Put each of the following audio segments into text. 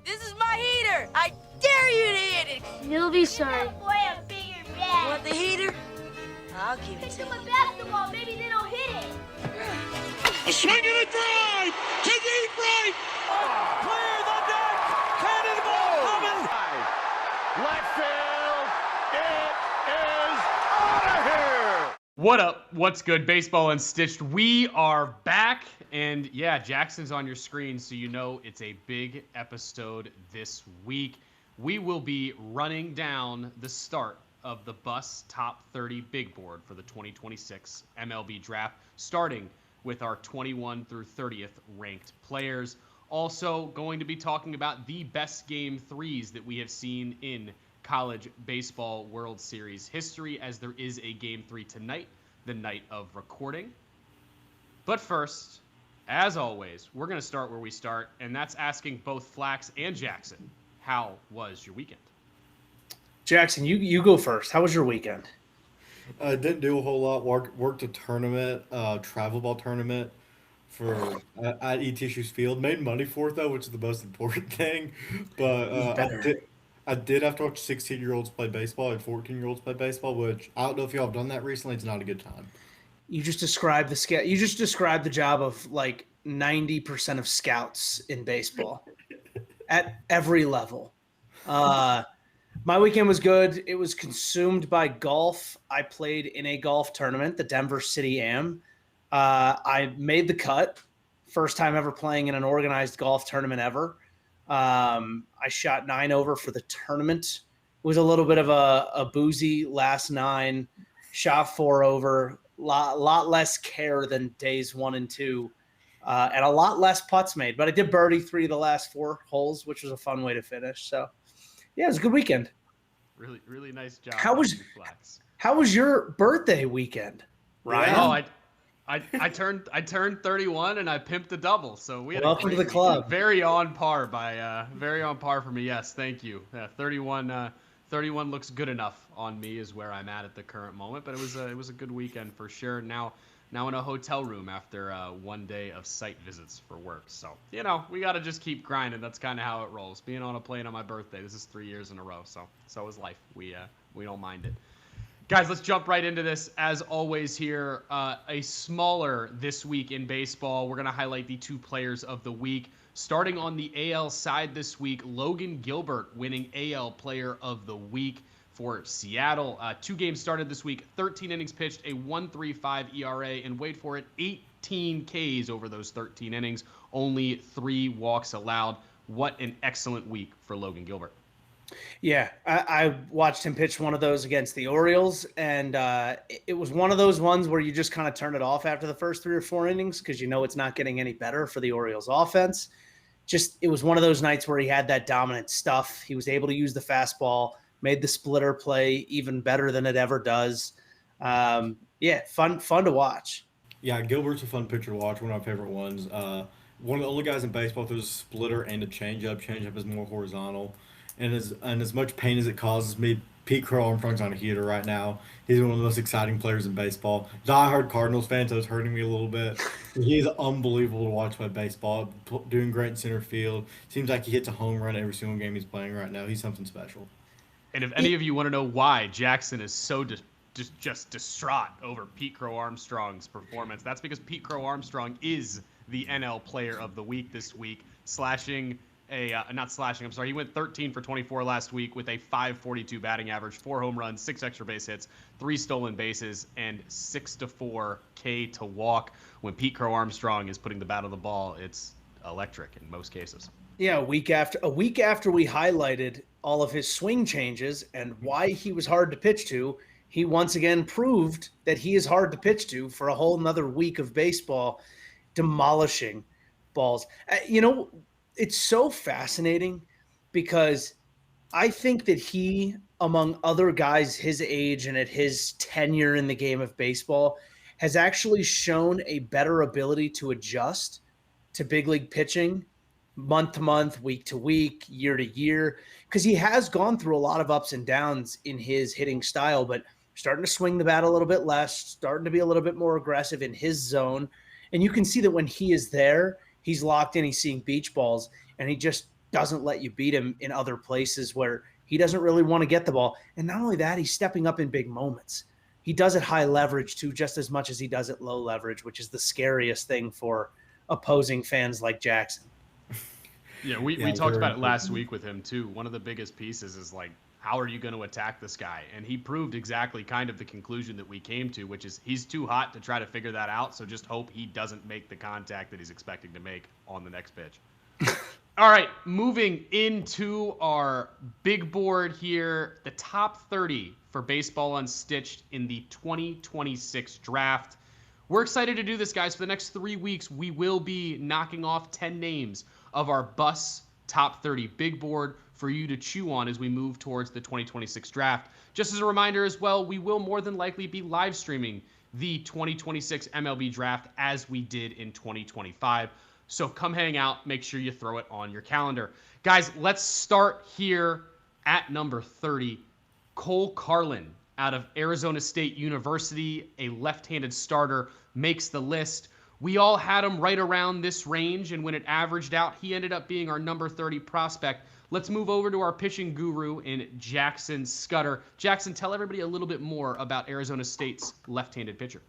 This is my heater. I dare you to hit it. He'll be sorry. Boy, a bigger bat. Want the heater? I'll give it Pick to up you. a basketball. Maybe they don't hit it. A swing and a drive to deep right. Clear the deck. Cannonball coming. Left field. It is out of here. What up? What's good? Baseball Unstitched. We are back. And yeah, Jackson's on your screen, so you know it's a big episode this week. We will be running down the start of the Bus Top 30 Big Board for the 2026 MLB Draft, starting with our 21 through 30th ranked players. Also going to be talking about the best Game 3s that we have seen in College Baseball World Series history, as there is a Game 3 tonight, the night of recording. But first, as always, we're going to start where we start, and that's asking both Flax and Jackson, how was your weekend? Jackson, you go first. How was your weekend? I didn't do a whole lot. Worked a tournament, travel ball tournament at ETSU's field. Made money for it though, which is the most important thing. But I did have to watch 16-year-olds play baseball and 14-year-olds play baseball, which I don't know if y'all have done that recently. It's not a good time. You just described the scout. You just described the job of like 90% of scouts in baseball at every level. My weekend was good. It was consumed by golf. I played in a golf tournament, the Denver City Am. I made the cut. First time ever playing in an organized golf tournament ever. I shot 9 over for the tournament. It was a little bit of a boozy last 9. Shot 4 over. Lot less care than days 1 and 2. And a lot less putts made. But I did birdie 3 of the last 4 holes, which was a fun way to finish. So, yeah, it was a good weekend. Really, really nice job. How was your birthday weekend, Ryan? Oh, I turned 31 and I pimped a double. So we had welcome to the club. Very on par for me. Yes, thank you. 31 looks good enough on me is where I'm at the current moment. But it was a good weekend for sure. Now in a hotel room after 1 day of site visits for work. So, we got to just keep grinding. That's kind of how it rolls. Being on a plane on my birthday, this is 3 years in a row. So is life. We don't mind it. Guys, let's jump right into this. As always here, a smaller this week in baseball. We're going to highlight the 2 players of the week. Starting on the AL side this week, Logan Gilbert winning AL Player of the Week for Seattle. 2 games started this week, 13 innings pitched, a 1.35 ERA, and wait for it, 18 Ks over those 13 innings, only 3 walks allowed. What an excellent week for Logan Gilbert. Yeah, I watched him pitch one of those against the Orioles, and it was one of those ones where you just kind of turn it off after the first 3 or 4 innings because it's not getting any better for the Orioles offense. It was one of those nights where he had that dominant stuff. He was able to use the fastball, made the splitter play even better than it ever does. Fun to watch. Yeah, Gilbert's a fun pitcher to watch. One of my favorite ones. One of the only guys in baseball throws a splitter and a changeup. Changeup is more horizontal. And as much pain as it causes me, Pete Crow Armstrong's on a heater right now. He's one of the most exciting players in baseball. Diehard Cardinals fan, so it's hurting me a little bit. He's unbelievable to watch play baseball. Doing great in center field. Seems like he hits a home run every single game he's playing right now. He's something special. And if any of you want to know why Jackson is so just distraught over Pete Crow Armstrong's performance, that's because Pete Crow Armstrong is the NL Player of the Week this week, he went 13 for 24 last week with a .542 batting average, 4 home runs, 6 extra base hits, 3 stolen bases, and 6-4 K to walk. When Pete Crow Armstrong is putting the bat on the ball, it's electric in most cases. Yeah, a week after we highlighted all of his swing changes and why he was hard to pitch to, he once again proved that he is hard to pitch to for a whole nother week of baseball, demolishing balls. It's so fascinating because I think that he, among other guys his age and at his tenure in the game of baseball, has actually shown a better ability to adjust to big league pitching month to month, week to week, year to year, because he has gone through a lot of ups and downs in his hitting style, but starting to swing the bat a little bit less, starting to be a little bit more aggressive in his zone. And you can see that when he is there, he's locked in, he's seeing beach balls, and he just doesn't let you beat him in other places where he doesn't really want to get the ball. And not only that, he's stepping up in big moments. He does it high leverage too, just as much as he does it low leverage, which is the scariest thing for opposing fans like Jackson. Yeah, we talked about it last week with him too. One of the biggest pieces is like, how are you going to attack this guy? And he proved exactly kind of the conclusion that we came to, which is he's too hot to try to figure that out. So just hope he doesn't make the contact that he's expecting to make on the next pitch. All right, moving into our big board here, the top 30 for Baseball Unstitched in the 2026 draft. We're excited to do this, guys. For the next 3 weeks, we will be knocking off 10 names of our Bus top 30 big board for you to chew on as we move towards the 2026 draft. Just as a reminder as well, we will more than likely be live streaming the 2026 MLB draft as we did in 2025. So come hang out. Make sure you throw it on your calendar. Guys, let's start here at number 30. Cole Carlin out of Arizona State University, a left-handed starter, makes the list. We all had him right around this range, and when it averaged out, he ended up being our number 30 prospect. Let's move over to our pitching guru in Jackson Scudder. Jackson, tell everybody a little bit more about Arizona State's left-handed pitcher.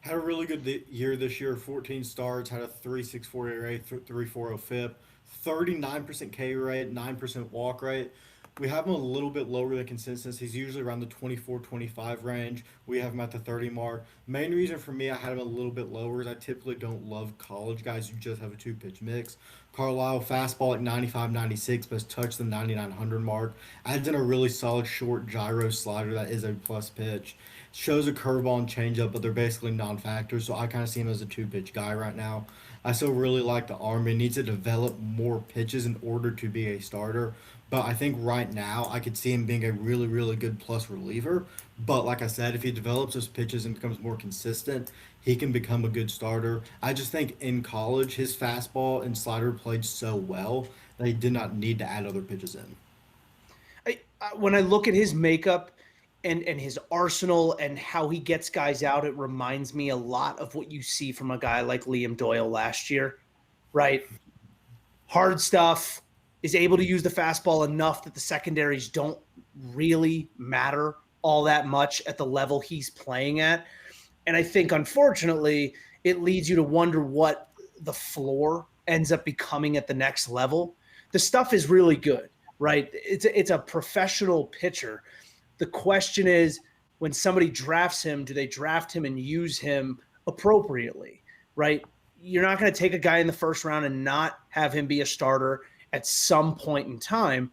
Had a really good year this year, 14 starts, had a 3.64 ERA, 3.40 FIP, 39% K rate, 9% walk rate. We have him a little bit lower than consensus. He's usually around the 24-25 range. We have him at the 30 mark. Main reason for me I had him a little bit lower is I typically don't love college guys who just have a two-pitch mix. Carlisle fastball at 95-96, but has touched the 9900 mark. Adds in a really solid short gyro slider that is a plus pitch. Shows a curveball and changeup, but they're basically non-factors, so I kind of see him as a two-pitch guy right now. I still really like the arm. He needs to develop more pitches in order to be a starter. But I think right now I could see him being a really, really good plus reliever. But like I said, if he develops those pitches and becomes more consistent, he can become a good starter. I just think in college, his fastball and slider played so well that he did not need to add other pitches in. When I look at his makeup and his arsenal and how he gets guys out, it reminds me a lot of what you see from a guy like Liam Doyle last year, right? Hard stuff. Is able to use the fastball enough that the secondaries don't really matter all that much at the level he's playing at. And I think, unfortunately, it leads you to wonder what the floor ends up becoming at the next level. The stuff is really good, right? It's a professional pitcher. The question is, when somebody drafts him, do they draft him and use him appropriately, right? You're not going to take a guy in the first round and not have him be a starter at some point in time,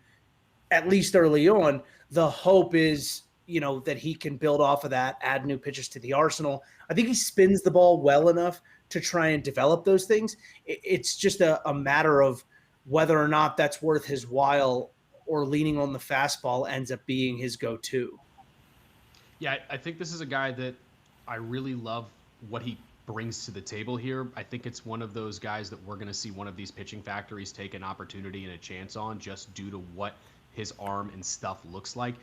at least early on. The hope is, that he can build off of that, add new pitchers to the arsenal. I think he spins the ball well enough to try and develop those things. It's just a matter of whether or not that's worth his while, or leaning on the fastball ends up being his go-to. Yeah, I think this is a guy that I really love what he brings to the table here. I think it's one of those guys that we're going to see one of these pitching factories take an opportunity and a chance on just due to what his arm and stuff looks like.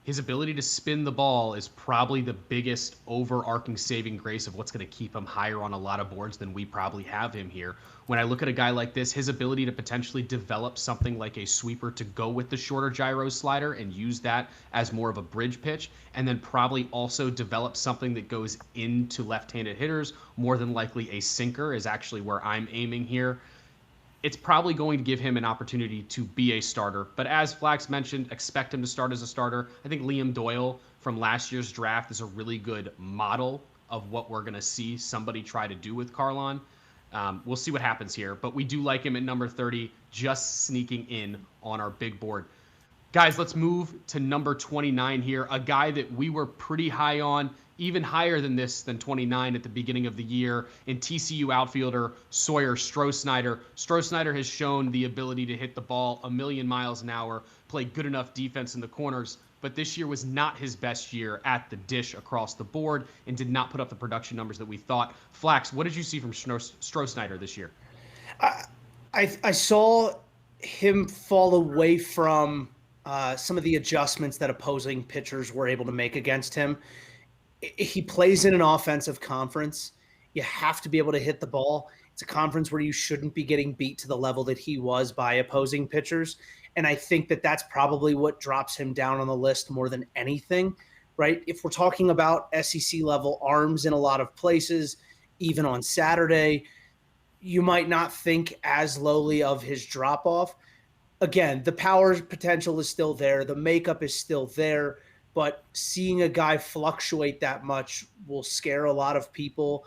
His ability to spin the ball is probably the biggest overarching saving grace of what's going to keep him higher on a lot of boards than we probably have him here. When I look at a guy like this, his ability to potentially develop something like a sweeper to go with the shorter gyro slider and use that as more of a bridge pitch, and then probably also develop something that goes into left-handed hitters, more than likely a sinker is actually where I'm aiming here. It's probably going to give him an opportunity to be a starter. But as Flax mentioned, expect him to start as a starter. I think Liam Doyle from last year's draft is a really good model of what we're going to see somebody try to do with Carlin. We'll see what happens here. But we do like him at number 30, just sneaking in on our big board. Guys, let's move to number 29 here, a guy that we were pretty high on, even higher than 29 at the beginning of the year, in TCU outfielder Sawyer Stroh-Snyder. Stroh-Snyder has shown the ability to hit the ball a million miles an hour, play good enough defense in the corners, but this year was not his best year at the dish across the board and did not put up the production numbers that we thought. Flax, what did you see from Stroh-Snyder this year? I saw him fall away from some of the adjustments that opposing pitchers were able to make against him. He plays in an offensive conference. You have to be able to hit the ball. It's a conference where you shouldn't be getting beat to the level that he was by opposing pitchers. And I think that that's probably what drops him down on the list more than anything, right? If we're talking about SEC level arms in a lot of places, even on Saturday, you might not think as lowly of his drop off. Again, the power potential is still there. The makeup is still there, but seeing a guy fluctuate that much will scare a lot of people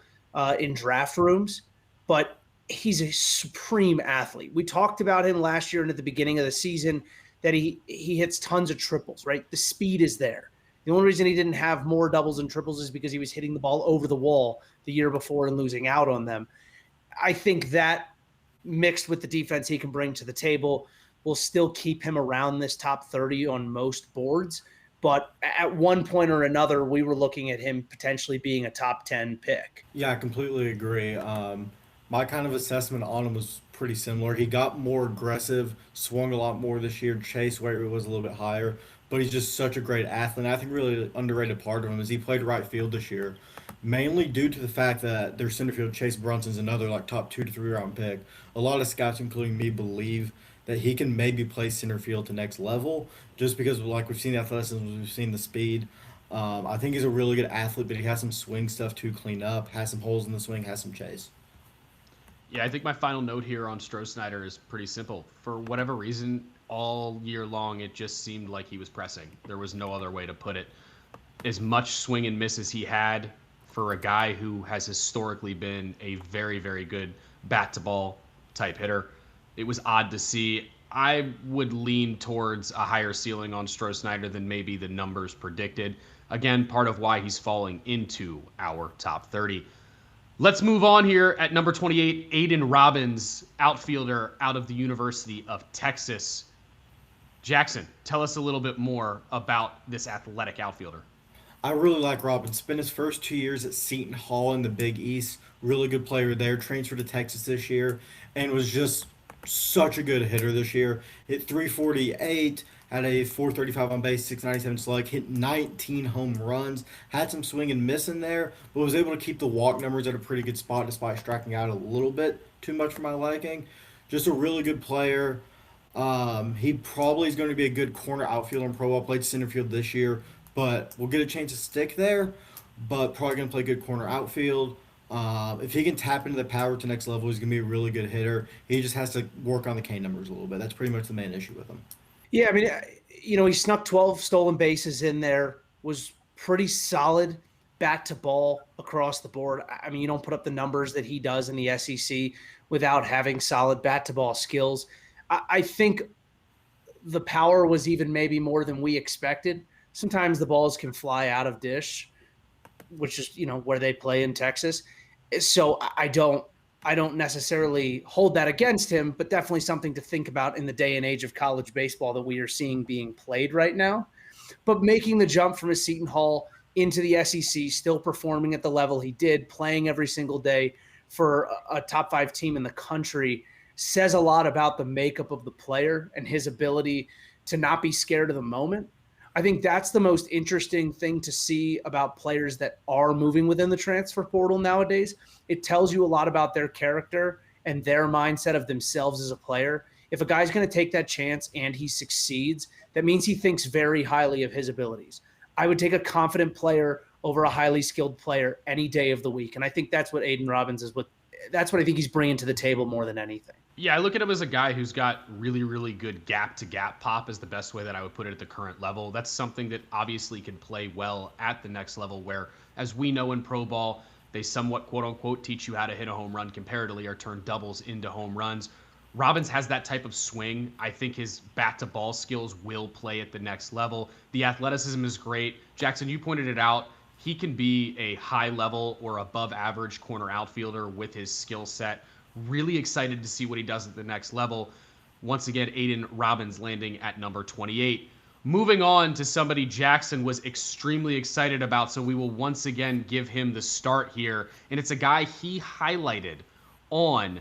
in draft rooms. But he's a supreme athlete. We talked about him last year and at the beginning of the season that he hits tons of triples, right? The speed is there. The only reason he didn't have more doubles and triples is because he was hitting the ball over the wall the year before and losing out on them. I think that mixed with the defense he can bring to the table will still keep him around this top 30 on most boards. But at one point or another, we were looking at him potentially being a top 10 pick. Yeah, I completely agree. My kind of assessment on him was pretty similar. He got more aggressive, swung a lot more this year. Chase weight was a little bit higher, but he's just such a great athlete. And I think really underrated part of him is he played right field this year, mainly due to the fact that their center field, Chase Brunson's another like top 2 to 3 round pick. A lot of scouts, including me, believe that he can maybe play center field to next level just because like we've seen the athleticism, we've seen the speed. I think he's a really good athlete, but he has some swing stuff to clean up, has some holes in the swing, has some chase. Yeah, I think my final note here on Stroh is pretty simple. For whatever reason, all year long, it just seemed like he was pressing. There was no other way to put it. As much swing and miss as he had for a guy who has historically been a very, very good bat-to-ball type hitter, it was odd to see. I would lean towards a higher ceiling on Stroh than maybe the numbers predicted. Again, part of why he's falling into our top 30. Let's move on here at number 28, Aiden Robbins, outfielder out of the University of Texas. Jackson, tell us a little bit more about this athletic outfielder. I really like Robbins. Spent his first 2 years at Seton Hall in the Big East. Really good player there. Transferred to Texas this year and was just such a good hitter this year. Hit 348, had a 435 on base, 697 slug, hit 19 home runs, had some swing and miss in there, but was able to keep the walk numbers at a pretty good spot despite striking out a little bit too much for my liking. Just a really good player. He probably is going to be a good corner outfielder in pro ball. Played center field this year, but we'll get a chance to stick there, but probably going to play good corner outfield. If he can tap into the power to the next level, he's going to be a really good hitter. He just has to work on the K numbers a little bit. That's pretty much the main issue with him. Yeah, I mean, he snuck 12 stolen bases in there, was pretty solid bat to ball across the board. I mean, you don't put up the numbers that he does in the SEC without having solid bat to ball skills. I think the power was even maybe more than we expected. Sometimes the balls can fly out of dish, which is, where they play in Texas. So I don't necessarily hold that against him, but definitely something to think about in the day and age of college baseball that we are seeing being played right now. But making the jump from a Seton Hall into the SEC, still performing at the level he did, playing every single day for a top 5 team in the country, says a lot about the makeup of the player and his ability to not be scared of the moment. I think that's the most interesting thing to see about players that are moving within the transfer portal nowadays. It tells you a lot about their character and their mindset of themselves as a player. If a guy's going to take that chance and he succeeds, that means he thinks very highly of his abilities. I would take a confident player over a highly skilled player any day of the week. And I think that's what Aiden Robbins is. That's what I think he's bringing to the table more than anything. Yeah, I look at him as a guy who's got really, really good gap-to-gap pop is the best way that I would put it at the current level. That's something that obviously can play well at the next level where, as we know in pro ball, they somewhat, quote-unquote, teach you how to hit a home run comparatively or turn doubles into home runs. Robbins has that type of swing. I think his bat-to-ball skills will play at the next level. The athleticism is great. Jackson, you pointed it out. He can be a high-level or above-average corner outfielder with his skill set. Really excited to see what he does at the next level. Once again, Aiden Robbins landing at number 28. Moving on to somebody Jackson was extremely excited about, so we will once again give him the start here. And it's a guy he highlighted on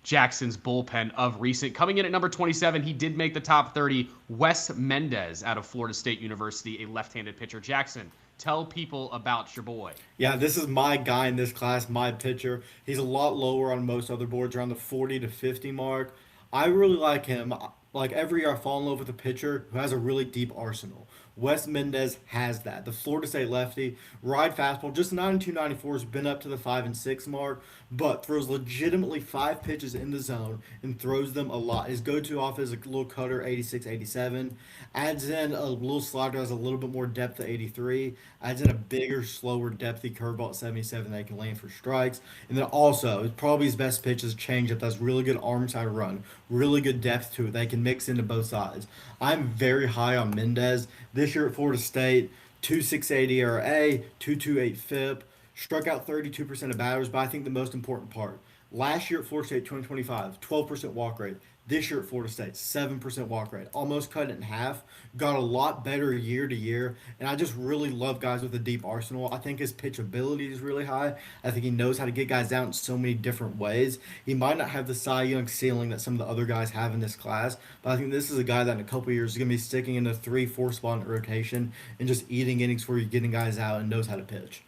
Jackson's bullpen of recent. Coming in at number 27, he did make the top 30. Wes Mendez out of Florida State University, a left-handed pitcher. Jackson, Tell people about your boy. Yeah, this is my guy in this class, my pitcher. He's a lot lower on most other boards, around the 40 to 50 mark. I really like him. Like every year, I fall in love with a pitcher who has a really deep arsenal. Wes Mendez has that. The Florida State lefty, ride fastball, just 92, 94 has been up to the 5 and 6 mark, but throws legitimately 5 pitches in the zone and throws them a lot. His go-to off is a little cutter, 86, 87. Adds in a little slider, has a little bit more depth at 83. Adds in a bigger, slower, depthy curveball at 77 that can land for strikes. And then also, probably his best pitch is changeup. That's really good arm side run, really good depth to it. They can mix into both sides. I'm very high on Mendez. This year at Florida State, 2.68 ERA, 2.28 FIP, struck out 32% of batters, but I think the most important part, last year at Florida State 2025, 12% walk rate. This year at Florida State, 7% walk rate. Almost cut it in half. Got a lot better year to year. And I just really love guys with a deep arsenal. I think his pitchability is really high. I think he knows how to get guys out in so many different ways. He might not have the Cy Young ceiling that some of the other guys have in this class, but I think this is a guy that in a couple of years is going to be sticking in a 3-4 spot rotation and just eating innings where you're getting guys out and knows how to pitch.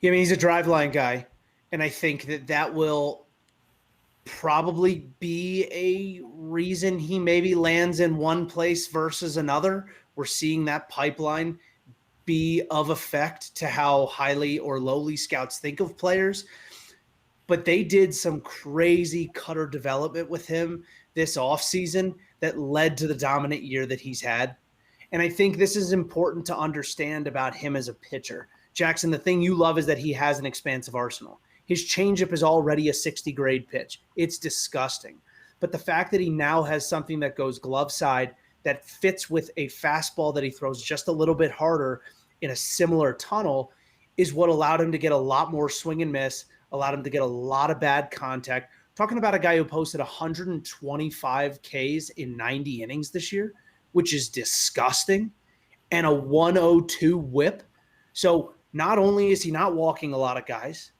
Yeah, I mean, he's a drive line guy. And I think that will probably be a reason he maybe lands in one place versus another. We're seeing that pipeline be of effect to how highly or lowly scouts think of players. But they did some crazy cutter development with him this offseason that led to the dominant year that he's had. And I think this is important to understand about him as a pitcher. Jackson, the thing you love is that he has an expansive arsenal. His changeup is already a 60 grade pitch. It's disgusting. But the fact that he now has something that goes glove side that fits with a fastball that he throws just a little bit harder in a similar tunnel is what allowed him to get a lot more swing and miss, allowed him to get a lot of bad contact. Talking about a guy who posted 125 Ks in 90 innings this year, which is disgusting, and a 102 whip. So not only is he not walking a lot of guys,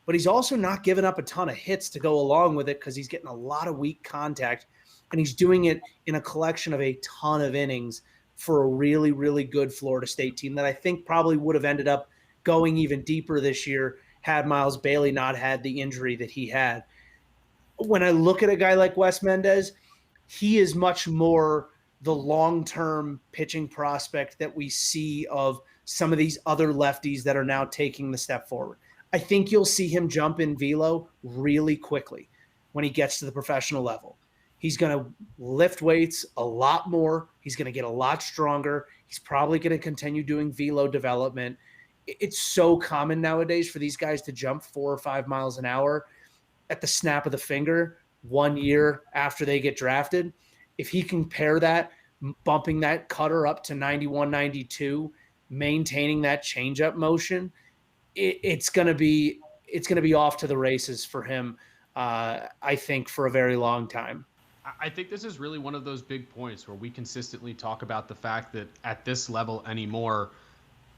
but he's also not giving up a ton of hits to go along with it because he's getting a lot of weak contact, and he's doing it in a collection of a ton of innings for a really, really good Florida State team that I think probably would have ended up going even deeper this year had Miles Bailey not had the injury that he had. When I look at a guy like Wes Mendez, he is much more the long-term pitching prospect that we see of some of these other lefties that are now taking the step forward. I think you'll see him jump in velo really quickly when he gets to the professional level. He's going to lift weights a lot more. He's going to get a lot stronger. He's probably going to continue doing velo development. It's so common nowadays for these guys to jump 4 or 5 miles an hour at the snap of the finger 1 year after they get drafted. If he can pair that, bumping that cutter up to 91, 92, maintaining that changeup motion, it's going to be off to the races for him, I think, for a very long time. I think this is really one of those big points where we consistently talk about the fact that at this level anymore,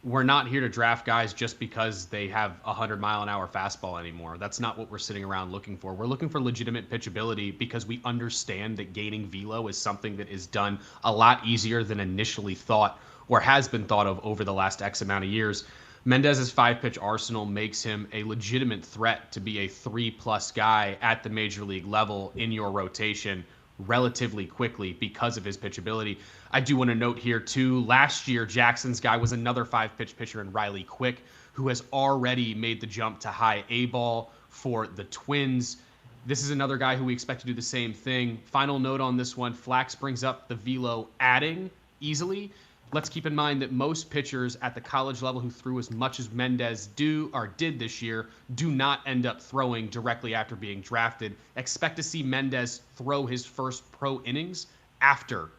we're not here to draft guys just because they have a 100-mile-an-hour fastball anymore. That's not what we're sitting around looking for. We're looking for legitimate pitchability because we understand that gaining velo is something that is done a lot easier than initially thought or has been thought of over the last X amount of years. Mendez's 5-pitch arsenal makes him a legitimate threat to be a 3+ guy at the major league level in your rotation relatively quickly because of his pitchability. I do want to note here too, last year Jackson's guy was another 5-pitch pitcher in Riley Quick, who has already made the jump to high A ball for the Twins. This is another guy who we expect to do the same thing. Final note on this one, Flax brings up the velo adding easily. Let's keep in mind that most pitchers at the college level who threw as much as Mendez did this year do not end up throwing directly after being drafted. Expect to see Mendez throw his first pro innings after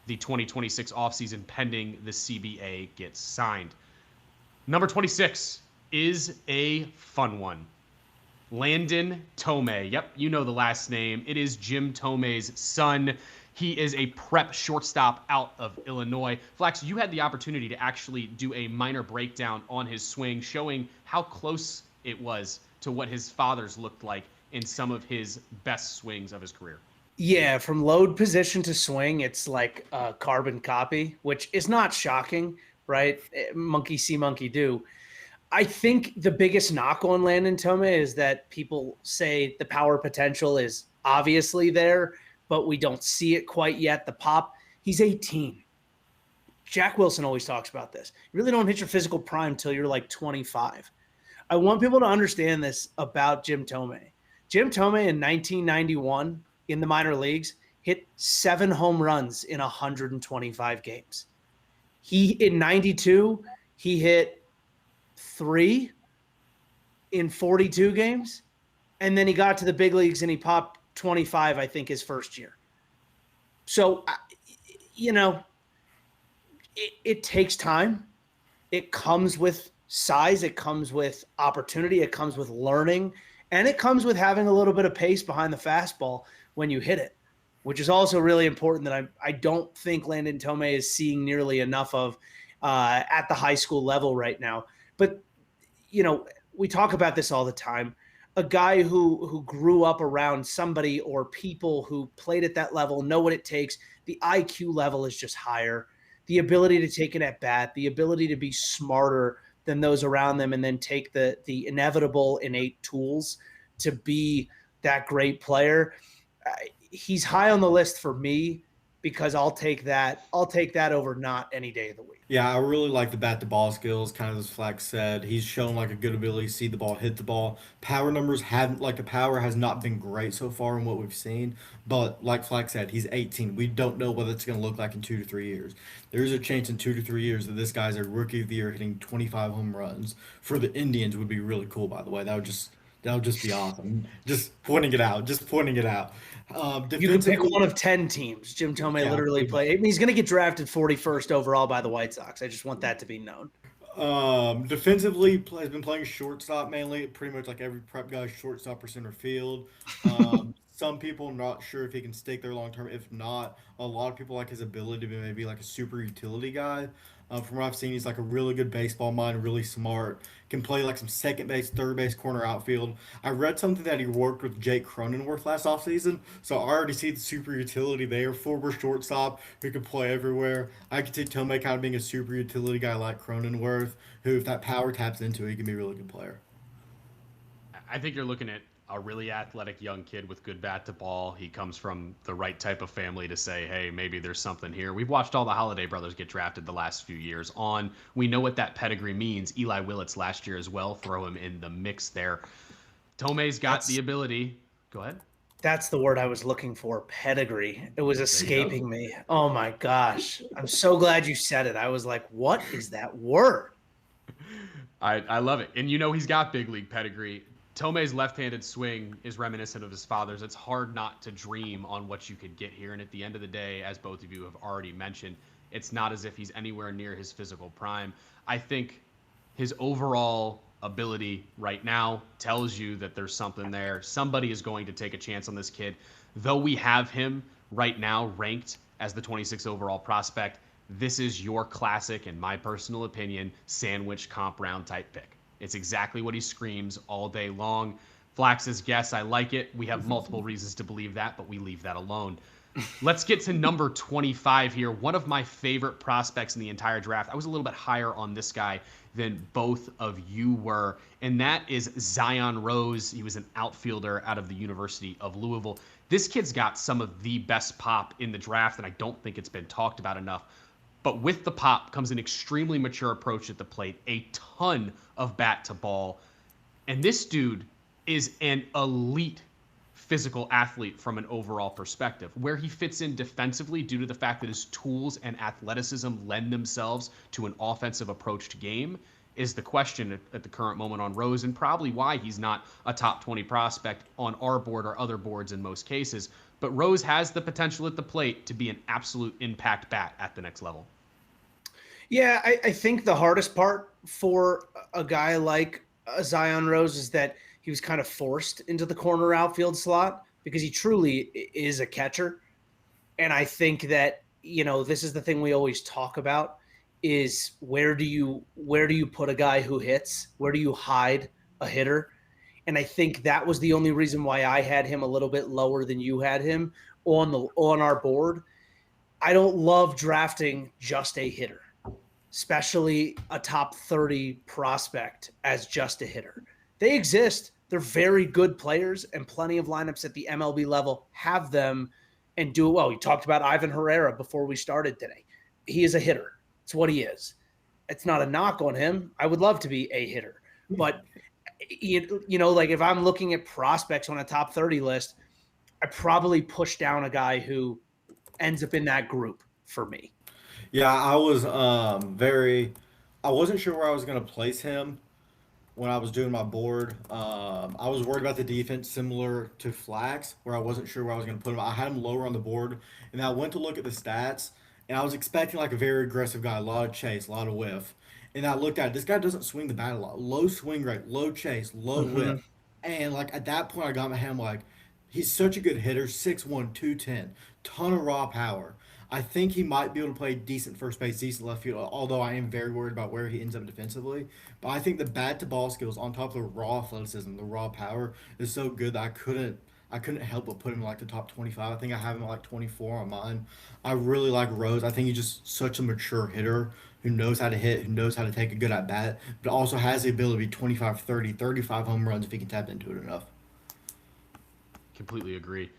the 2026 offseason, pending the CBA gets signed. Number 26 is a fun one. Landon Tomei. Yep, you know the last name. It is Jim Tomei's son. He is a prep shortstop out of Illinois. Flax, you had the opportunity to actually do a minor breakdown on his swing, showing how close it was to what his father's looked like in some of his best swings of his career. Yeah, from load position to swing, it's like a carbon copy, which is not shocking. right? Monkey see, monkey do. I think the biggest knock on Landon Tome is that people say the power potential is obviously there, but we don't see it quite yet. The pop, he's 18. Jack Wilson always talks about this. You really don't hit your physical prime until you're like 25. I want people to understand this about Jim Thome. Jim Thome in 1991 in the minor leagues hit 7 home runs in 125 games. In 92, he hit 3 in 42 games. And then he got to the big leagues and he popped 25, I think, his first year. So, it takes time. It comes with size. It comes with opportunity. It comes with learning. And it comes with having a little bit of pace behind the fastball when you hit it, which is also really important that I don't think Landon Tome is seeing nearly enough of at the high school level right now. But, we talk about this all the time. A guy who grew up around somebody or people who played at that level know what it takes. The IQ level is just higher. The ability to take an at-bat, the ability to be smarter than those around them and then take the inevitable innate tools to be that great player. He's high on the list for me because I'll take that over not any day of the week. Yeah, I really like the bat to ball skills, kind of as Flack said. He's shown like a good ability to see the ball, hit the ball. Power numbers haven't the power has not been great so far in what we've seen. But like Flack said, he's 18. We don't know what it's going to look like in 2 to 3 years. There's a chance in 2 to 3 years that this guy's a rookie of the year hitting 25 home runs. For the Indians would be really cool, by the way. That would just be awesome. Just pointing it out. You can pick one of 10 teams. Jim Thome literally play. I mean, he's going to get drafted 41st overall by the White Sox. I just want that to be known. Defensively, has been playing shortstop mainly. Pretty much like every prep guy, shortstop or center field. Some people not sure if he can stick there long term. If not, a lot of people like his ability to be maybe like a super utility guy. From what I've seen, he's like a really good baseball mind, really smart. Can play like some second base, third base, corner outfield. I read something that he worked with Jake Cronenworth last offseason, so I already see the super utility there. Former shortstop who can play everywhere. I could see Tome kind of being a super utility guy like Cronenworth, who, if that power taps into it, he can be a really good player. I think you're looking at a really athletic young kid with good bat to ball. He comes from the right type of family to say, hey, maybe there's something here. We've watched all the Holiday brothers get drafted the last few years on. We know what that pedigree means. Eli Willits last year as well. Throw him in the mix there. Tome's got the ability. Go ahead. That's the word I was looking for, pedigree. It was escaping me. Oh, my gosh. I'm so glad you said it. I was like, what is that word? I love it. And he's got big league pedigree. Tome's left-handed swing is reminiscent of his father's. It's hard not to dream on what you could get here. And at the end of the day, as both of you have already mentioned, it's not as if he's anywhere near his physical prime. I think his overall ability right now tells you that there's something there. Somebody is going to take a chance on this kid. Though we have him right now ranked as the 26th overall prospect, this is your classic, in my personal opinion, sandwich comp round type pick. It's exactly what he screams all day long. Flack says, yes, I like it. We have multiple reasons to believe that, but we leave that alone. Let's get to number 25 here. One of my favorite prospects in the entire draft. I was a little bit higher on this guy than both of you were, and that is Zion Rose. He was an outfielder out of the University of Louisville. This kid's got some of the best pop in the draft, and I don't think it's been talked about enough. But with the pop comes an extremely mature approach at the plate, a ton of bat to ball. And this dude is an elite physical athlete from an overall perspective. Where he fits in defensively due to the fact that his tools and athleticism lend themselves to an offensive approached game is the question at the current moment on Rose, and probably why he's not a top 20 prospect on our board or other boards in most cases. But Rose has the potential at the plate to be an absolute impact bat at the next level. Yeah, I think the hardest part for a guy like Zion Rose is that he was kind of forced into the corner outfield slot because he truly is a catcher. And I think that, this is the thing we always talk about is where do you put a guy who hits? Where do you hide a hitter? And I think that was the only reason why I had him a little bit lower than you had him on our board. I don't love drafting just a hitter. especially a top 30 prospect as just a hitter. They exist. They're very good players, and plenty of lineups at the MLB level have them and do it well. We talked about Ivan Herrera before we started today. He is a hitter. It's what he is. It's not a knock on him. I would love to be a hitter. But, like if I'm looking at prospects on a top 30 list, I probably push down a guy who ends up in that group for me. Yeah, I was I wasn't sure where I was going to place him when I was doing my board. I was worried about the defense, similar to Flax, where I wasn't sure where I was going to put him. I had him lower on the board, and I went to look at the stats, and I was expecting like a very aggressive guy, a lot of chase, a lot of whiff. And I looked at it, this guy doesn't swing the bat a lot. Low swing rate, low chase, low whiff. And like at that point, I got my hand like, he's such a good hitter, 6'1", 210, ton of raw power. I think he might be able to play decent first base, decent left field, although I am very worried about where he ends up defensively. But I think the bat to ball skills on top of the raw athleticism, the raw power is so good that I couldn't help but put him in like the top 25. I think I have him at like 24 on mine. I really like Rose. I think he's just such a mature hitter who knows how to hit, who knows how to take a good at bat, but also has the ability to be 25, 30, 35 home runs if he can tap into it enough. Completely agree.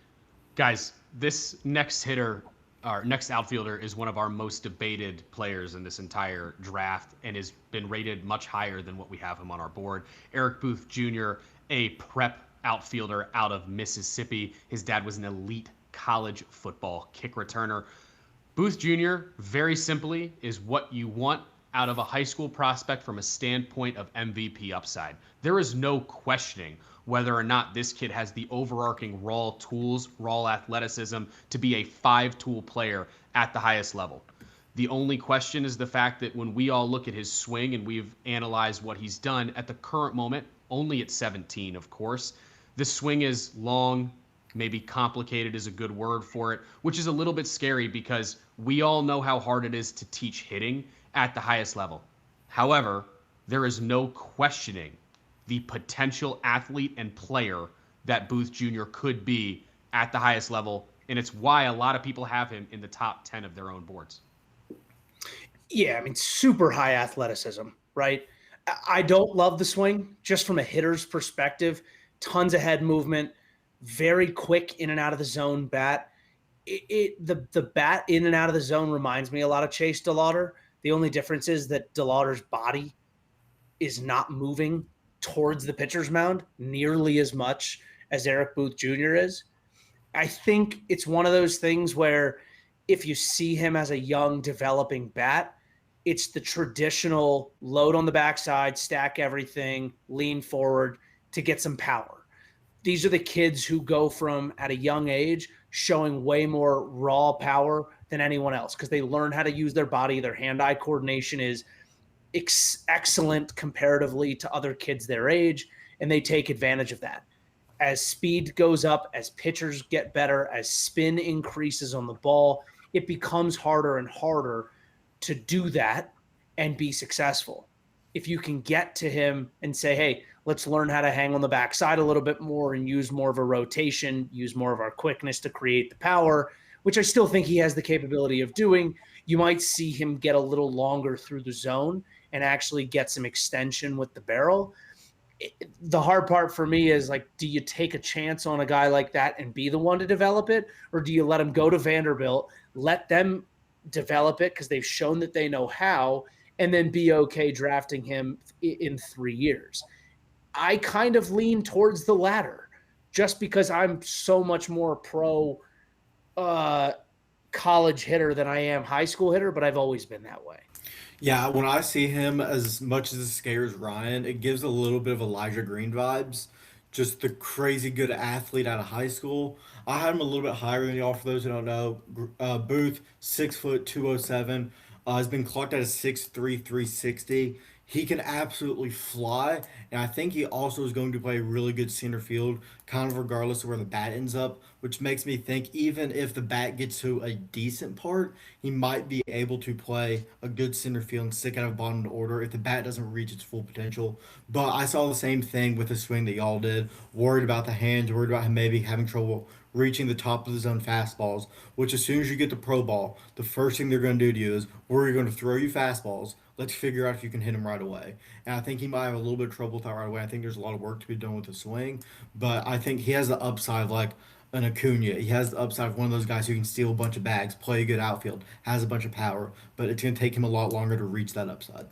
Guys, this next hitter, our next outfielder, is one of our most debated players in this entire draft and has been rated much higher than what we have him on our board. Eric Booth Jr., a prep outfielder out of Mississippi. His dad was an elite college football kick returner. Booth Jr., very simply, is what you want out of a high school prospect from a standpoint of MVP upside. There is no questioning whether or not this kid has the overarching raw tools, raw athleticism to be a five-tool player at the highest level. The only question is the fact that when we all look at his swing and we've analyzed what he's done at the current moment, only at 17, of course, the swing is long, maybe complicated is a good word for it, which is a little bit scary because we all know how hard it is to teach hitting at the highest level. However, there is no questioning the potential athlete and player that Booth Jr. could be at the highest level, and it's why a lot of people have him in the top 10 of their own boards. Yeah, I mean, super high athleticism, right? I don't love the swing just from a hitter's perspective. Tons of head movement, very quick in and out of the zone bat. The bat in and out of the zone reminds me a lot of Chase DeLauder. The only difference is that DeLauder's body is not moving towards the pitcher's mound nearly as much as Eric Booth Jr. is. I think it's one of those things where if you see him as a young developing bat, it's the traditional load on the backside, stack everything, lean forward to get some power. These are the kids who go from at a young age showing way more raw power than anyone else because they learn how to use their body. Their hand-eye coordination is excellent comparatively to other kids their age, and they take advantage of that. As speed goes up, as pitchers get better, as spin increases on the ball, it becomes harder and harder to do that and be successful. If you can get to him and say, hey, let's learn how to hang on the backside a little bit more and use more of a rotation, use more of our quickness to create the power, which I still think he has the capability of doing, you might see him get a little longer through the zone and actually get some extension with the barrel. The hard part for me is, like, do you take a chance on a guy like that and be the one to develop it? Or do you let him go to Vanderbilt, let them develop it because they've shown that they know how, and then be okay drafting him in 3 years? I kind of lean towards the latter just because I'm so much more pro college hitter than I am high school hitter, but I've always been that way. Yeah, when I see him, as much as it scares Ryan, it gives a little bit of Elijah Green vibes. Just the crazy good athlete out of high school. I had him a little bit higher than y'all, for those who don't know. Booth, 6', 207. Has been clocked at a 6'3", 360. He can absolutely fly, and I think he also is going to play really good center field, kind of regardless of where the bat ends up, which makes me think even if the bat gets to a decent part, he might be able to play a good center field and stick out of bottom of the order if the bat doesn't reach its full potential. But I saw the same thing with the swing that y'all did, worried about the hands, worried about him maybe having trouble reaching the top of the zone fastballs, which as soon as you get the pro ball, the first thing they're going to do to you is we're going to throw you fastballs, Let's figure out if you can hit him right away. And I think he might have a little bit of trouble with that right away. I think there's a lot of work to be done with the swing, but I think he has the upside of like an Acuna. He has the upside of one of those guys who can steal a bunch of bags, play a good outfield, has a bunch of power, but it's going to take him a lot longer to reach that upside.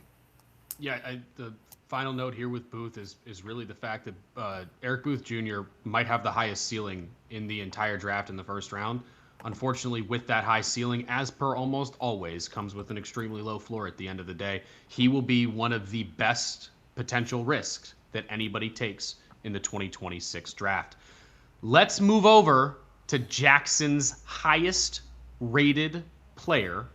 Yeah, the final note here with Booth is really the fact that Eric Booth Jr. might have the highest ceiling in the entire draft in the first round. Unfortunately, with that high ceiling, as per almost always, comes with an extremely low floor at the end of the day. He will be one of the best potential risks that anybody takes in the 2026 draft. Let's move over to Jackson's highest rated player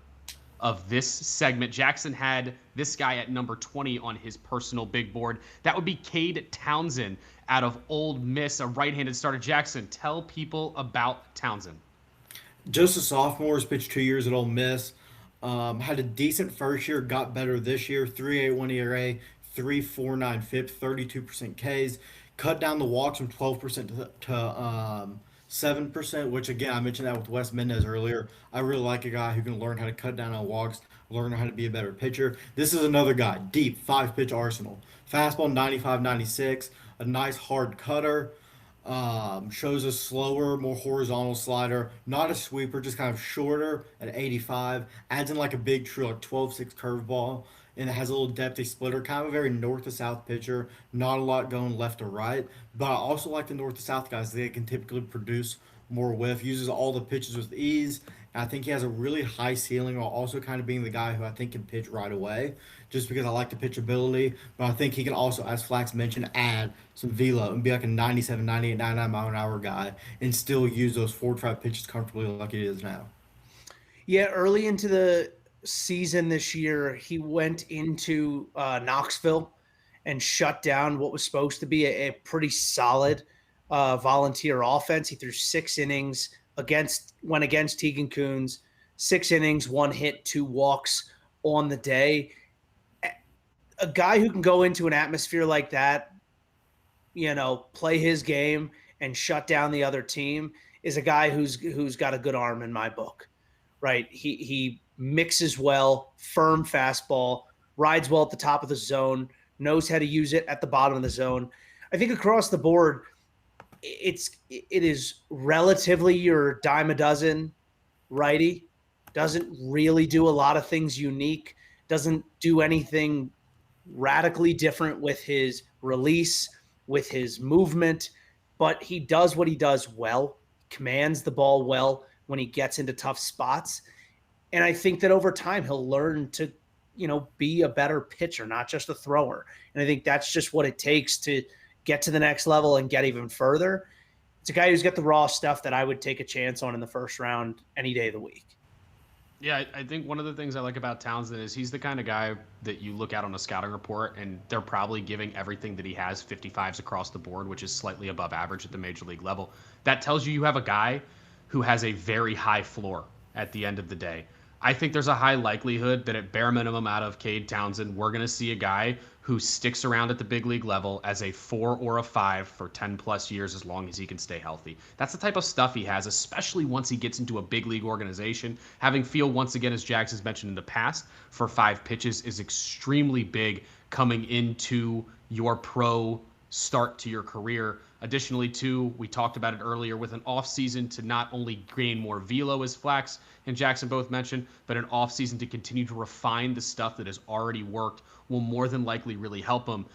of this segment. Jackson had this guy at number 20 on his personal big board. That would be Cade Townsend out of Ole Miss, a right-handed starter. Jackson, tell people about Townsend. Just a sophomore, has pitched 2 years at Ole Miss. Had a decent first year, got better this year. 3.81 ERA, 3.49 FIP, 32% Ks. Cut down the walks from 12% to 7%, which again, I mentioned that with Wes Mendez earlier. I really like a guy who can learn how to cut down on walks, learn how to be a better pitcher. This is another guy, deep, 5-pitch arsenal. Fastball 95, 96, a nice hard cutter. Shows a slower, more horizontal slider, not a sweeper, just kind of shorter at 85. Adds in like a big true, like 12-6 curveball, and it has a little depthy splitter, kind of a very north to south pitcher. Not a lot going left to right, but I also like the north to south guys. They can typically produce more whiff, uses all the pitches with ease. And I think he has a really high ceiling while also kind of being the guy who I think can pitch right away, just because I like the pitchability. But I think he can also, as Flax mentioned, add some velo and be like a 97, 98, 99 mile an hour guy and still use those 4-5 pitches comfortably like he is now. Yeah, early into the season this year, he went into Knoxville and shut down what was supposed to be a pretty solid volunteer offense. He threw 6 innings, went against Tegan Coons, 6 innings, 1 hit, 2 walks on the day. A guy who can go into an atmosphere like that, play his game and shut down the other team is a guy who's got a good arm in my book, right? He mixes well, firm fastball, rides well at the top of the zone, knows how to use it at the bottom of the zone. I think across the board, it is relatively your dime a dozen righty. Doesn't really do a lot of things unique. Doesn't do anything radically different with his release, with his movement, but he does what he does well. Commands the ball well when he gets into tough spots. And I think that over time he'll learn to, be a better pitcher, not just a thrower. And I think that's just what it takes to get to the next level and get even further. It's a guy who's got the raw stuff that I would take a chance on in the first round any day of the week. Yeah, I think one of the things I like about Townsend is he's the kind of guy that you look at on a scouting report and they're probably giving everything that he has 55s across the board, which is slightly above average at the major league level. That tells you have a guy who has a very high floor at the end of the day. I think there's a high likelihood that at bare minimum out of Cade Townsend, we're going to see a guy who sticks around at the big league level as a 4 or a 5 for 10 plus years as long as he can stay healthy. That's the type of stuff he has, especially once he gets into a big league organization. Having feel, once again, as Jax has mentioned in the past, for 5 pitches is extremely big coming into your pro start to your career. Additionally, too, we talked about it earlier with an offseason to not only gain more velo, as Flax and Jackson both mentioned, but an offseason to continue to refine the stuff that has already worked will more than likely really help him.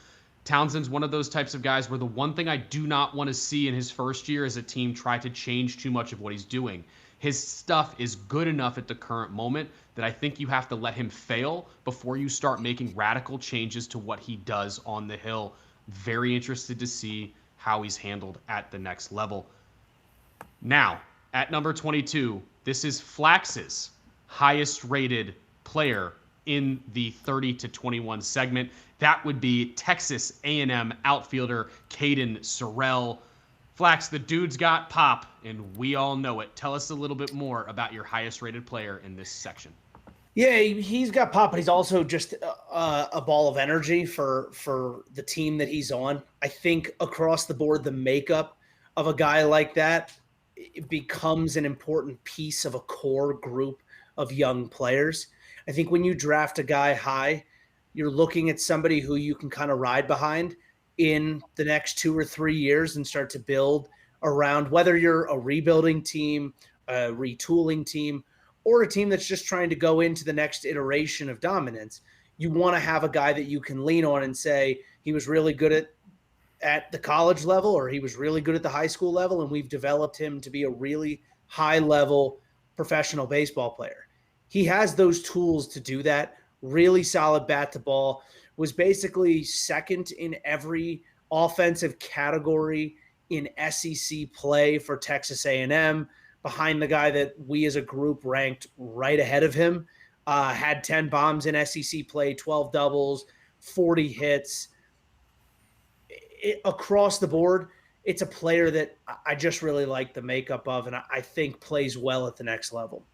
Townsend's one of those types of guys where the one thing I do not want to see in his first year is a team try to change too much of what he's doing. His stuff is good enough at the current moment that I think you have to let him fail before you start making radical changes to what he does on the hill. Very interested to see how he's handled at the next level. Now, at number 22, this is Flax's highest rated player in the 30 to 21 segment. That would be Texas A&M outfielder Caden Sorrell. Flax, the dude's got pop, and we all know it. Tell us a little bit more about your highest rated player in this section. Yeah, he's got pop, but he's also just a ball of energy for the team that he's on. I think across the board, the makeup of a guy like that, it becomes an important piece of a core group of young players. I think when you draft a guy high, You're looking at somebody who you can kind of ride behind in the next 2 or 3 years and start to build around, whether you're a rebuilding team, a retooling team, or a team that's just trying to go into the next iteration of dominance. You want to have a guy that you can lean on and say he was really good at the college level, or he was really good at the high school level, and we've developed him to be a really high level professional baseball player. He has those tools to do that. Really solid bat to ball, was basically second in every offensive category in SEC play for Texas A&M, behind the guy that we as a group ranked right ahead of him. Had 10 bombs in SEC play, 12 doubles, 40 hits. Across the board, it's a player that I just really like the makeup of, and I think plays well at the next level.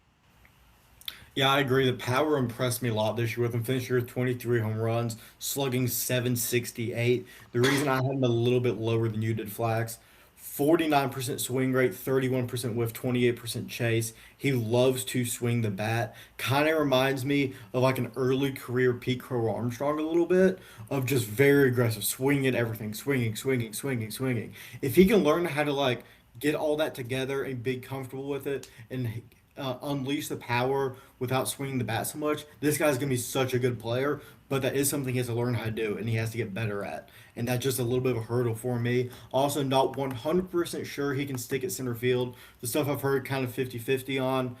Yeah, I agree. The power impressed me a lot this year with him finishing with 23 home runs, slugging 768. The reason I had him a little bit lower than you did, Flax, 49% swing rate, 31% whiff, 28% chase. He loves to swing the bat. Kind of reminds me of like an early career Pete Crow Armstrong a little bit, of just very aggressive, swinging at everything, swinging, swinging, swinging, swinging. If he can learn how to like get all that together and be comfortable with it and unleash the power without swinging the bat so much, this guy's going to be such a good player. But that is something he has to learn how to do, and he has to get better at. And that's just a little bit of a hurdle for me. Also, not 100% sure he can stick at center field. The stuff I've heard kind of 50-50 on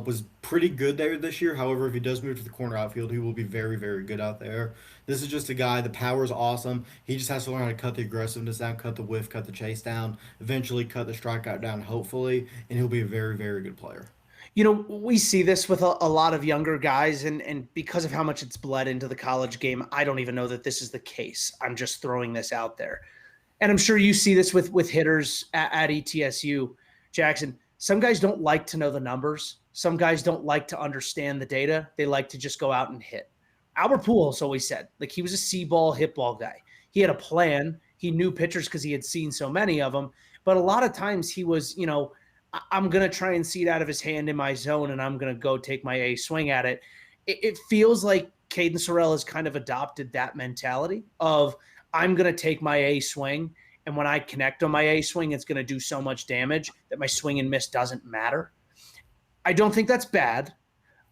was pretty good there this year. However, if he does move to the corner outfield, he will be very, very good out there. This is just a guy, the power is awesome. He just has to learn how to cut the aggressiveness down, cut the whiff, cut the chase down, eventually cut the strikeout down, hopefully, and he'll be a very, very good player. You know, we see this with a lot of younger guys, and because of how much it's bled into the college game, I don't even know that this is the case. I'm just throwing this out there. And I'm sure you see this with hitters at ETSU, Jackson. Some guys don't like to know the numbers. Some guys don't like to understand the data. They like to just go out and hit. Albert Pujols always said, like, he was a see-ball, hit-ball guy. He had a plan. He knew pitchers because he had seen so many of them. But a lot of times he was, you know, I'm going to try and see it out of his hand in my zone, and I'm going to go take my A swing at it. It feels like Caden Sorrell has kind of adopted that mentality of, I'm going to take my A swing, and when I connect on my A swing, it's going to do so much damage that my swing and miss doesn't matter. I don't think that's bad.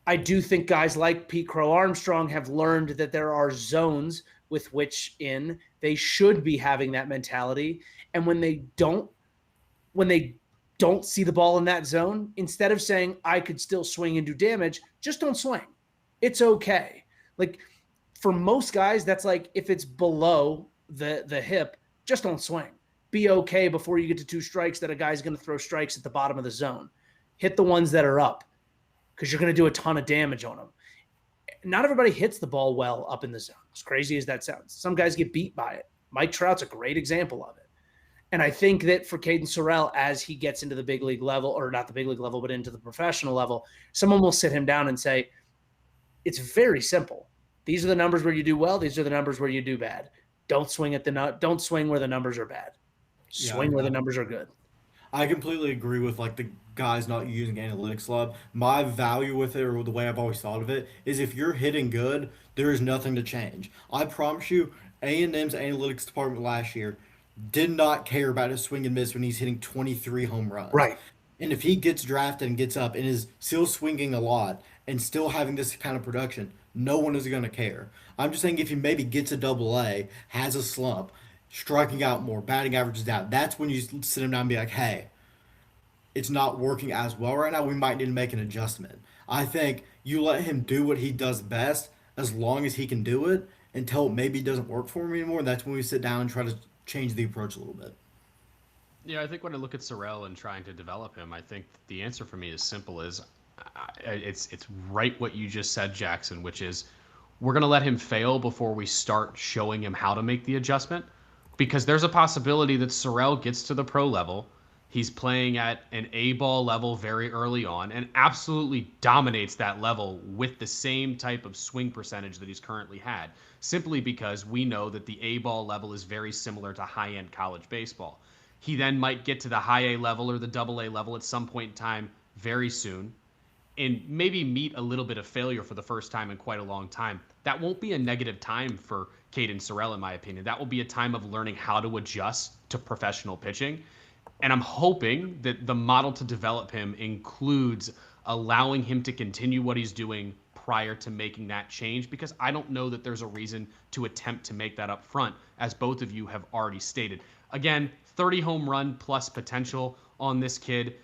I do think guys like Pete Crow Armstrong have learned that there are zones with which they should be having that mentality. And when they don't see the ball in that zone, instead of saying, I could still swing and do damage, just don't swing. It's okay. Like, for most guys, that's like, if it's below the hip, just don't swing. Be okay before you get to 2 strikes that a guy's going to throw strikes at the bottom of the zone. Hit the ones that are up, because you're going to do a ton of damage on them. Not everybody hits the ball well up in the zone, as crazy as that sounds. Some guys get beat by it. Mike Trout's a great example of it. And I think that for Caden Sorrell, as he gets into the big league level, or not the big league level, but into the professional level, someone will sit him down and say, it's very simple. These are the numbers where you do well. These are the numbers where you do bad. Don't swing don't swing where the numbers are bad. Swing where the numbers are good. I completely agree with like the guys not using analytics lab. My value with it, or the way I've always thought of it, is if you're hitting good, there is nothing to change. I promise you, A&M's analytics department last year did not care about his swing and miss when he's hitting 23 home runs. Right. And if he gets drafted and gets up and is still swinging a lot and still having this kind of production, no one is going to care. I'm just saying, if he maybe gets a AA, has a slump, striking out more, batting average is down, that's when you sit him down and be like, hey, it's not working as well right now. We might need to make an adjustment. I think you let him do what he does best as long as he can do it until it maybe doesn't work for him anymore. That's when we sit down and try to change the approach a little bit. Yeah, I think when I look at Sorrell and trying to develop him, I think the answer for me is simple as it's right what you just said, Jackson, which is we're going to let him fail before we start showing him how to make the adjustment, because there's a possibility that Sorrell gets to the pro level. He's playing at an A-ball level very early on and absolutely dominates that level with the same type of swing percentage that he's currently had, simply because we know that the A-ball level is very similar to high-end college baseball. He then might get to the high A level or the AA level at some point in time very soon. and maybe meet a little bit of failure for the first time in quite a long time. That won't be a negative time for Caden Sorrell, in my opinion. That will be a time of learning how to adjust to professional pitching. And I'm hoping that the model to develop him includes allowing him to continue what he's doing prior to making that change, because I don't know that there's a reason to attempt to make that up front, as both of you have already stated. Again, 30 home run plus potential on this kid.